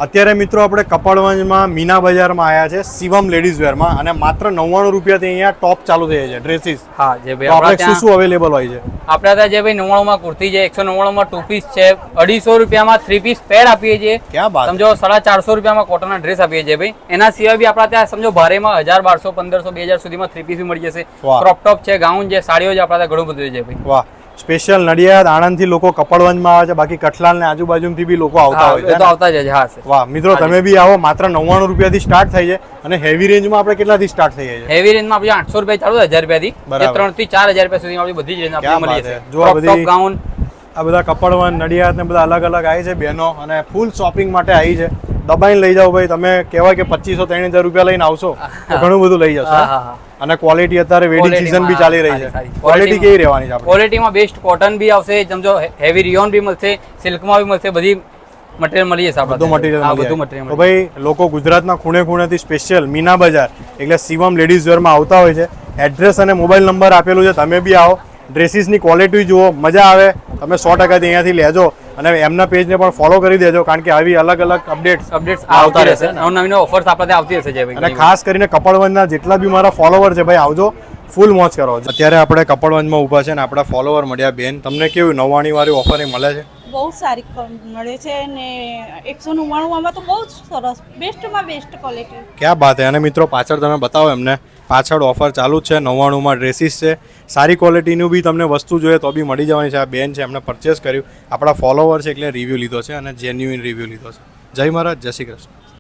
અત્યારે મિત્રો આપણે કપડવંજમાં મીના બજારમાં આવ્યા છે શિવમ લેડીઝ વેરમાં અને માત્ર 99 રૂપિયાથી અહીંયા ટોપ ચાલુ થઈ જાય છે ડ્રેસીસ. હા જે ભાઈ આપણે શું શું અવેલેબલ હોય છે આપણા ત્યાં જે ભાઈ 99 માં કુર્તી છે, 199 માં 2 પીસ છે, 250 રૂપિયામાં 3 પીસ પેડ આપીએ છીએ. ક્યાં વાત, સમજો 450 રૂપિયામાં કોટનના ડ્રેસ આપીએ છીએ ભાઈ. એના સિવાય બી આપણા ત્યાં સમજો ભારેમાં 1000 1200 1500 2000 સુધીમાં 3 પીસ બી મળી જશે. ક્રોપ ટોપ છે, ગાઉન છે, સાડીઓ છે, આપણા ત્યાં ઘણું બધું છે ભાઈ. વાહ, સ્પેશિયલ નડિયાદ આણંદથી લોકો કપડવંજમાં આવે છે, બાકી કઠલાલ ને આજુબાજુથી બી લોકો આવતા હોય છે. તો આવતા જ છે. હા સર. વાહ મિત્રો, તમે બી આવો. માત્ર 99 રૂપિયાથી સ્ટાર્ટ થાય છે અને હેવી રેન્જમાં આપણે કેટલાથી સ્ટાર્ટ થઈ જાય છે? હેવી રેન્જમાં આપણે 800 રૂપિયા ચાલુ 1000 રૂપિયાથી 3 થી 4000 રૂપિયા સુધીમાં આપણી બધી જ રેન્જ આપણે મળી જશે. જો આ બધી ગાઉન, આ બધા કપડવંજ નડિયાદ ને બધા અલગ અલગ આવી છે બહેનો અને ફૂલ શોપિંગ માટે આવી છે. દબાઈને લઈ જાઓ ભાઈ. તમે કહેવાય કે 2500 3000 રૂપિયા લઈને આવશો તો ઘણું બધું લઈ જશો. અને ક્વોલિટી અત્યારે વેડિંગ સીઝન બી ચાલી રહી છે. ક્વોલિટી કેવી રહેવાની છે? ક્વોલિટીમાં બેસ્ટ કોટન બી આવશે, સમજો હેવી રિયોન બી મળશે, સિલ્કમાં બી મળશે, બધી મટીરિયલ મળી જશે આપણે. બધું મટીરિયલ. તો ભાઈ લોકો ગુજરાતના ખૂણે ખૂણેથી સ્પેશિયલ મીના બજાર એટલે શિવમ લેડીઝ વેરમાં આવતા હોય છે. એડ્રેસ અને મોબાઈલ નંબર આપેલું છે. તમે બી આવો, ડ્રેસીસની ક્વોલિટી જુઓ, મજા આવે. તમે 100% અહીંયાથી લેજો અને એમના પેજને પણ ફોલો કરી દેજો, કારણ કે આવી અલગ અલગ અપડેટ્સ આવતા રહેશે. નવી ઓફર્સ આપણે ત્યાં આવતી રહેશે. અને ખાસ કરીને કપડવંજના જેટલા બી મારા ફોલોવર છે ભાઈ, આવજો, ફૂલ મોજ કરો. અત્યારે આપણે કપડવંજમાં ઊભા છે ને આપણા ફોલોવર મળ્યા. બેન, તમને કેવું 99 વાળી ઓફર મળે છે? બહુ સારી મળે છે ને 199 તો બહુ જ સરસ, બેસ્ટમાં બેસ્ટ ક્વોલિટી. ક્યાં વાત છે. અને મિત્રો પાછળ તમે બતાવો એમને, પાછળ ઓફર ચાલુ જ છે. 99 માં ડ્રેસીસ છે. સારી ક્વોલિટીનું બી તમને વસ્તુ જોઈએ તો બી મળી જવાની છે. આ બેન છે, એમને પરચેસ કર્યું, આપણા ફોલોવર છે એટલે રિવ્યૂ લીધો છે અને જેન્યુઇન રિવ્યૂ લીધો છે. જય મહારાજ, જય શ્રી કૃષ્ણ.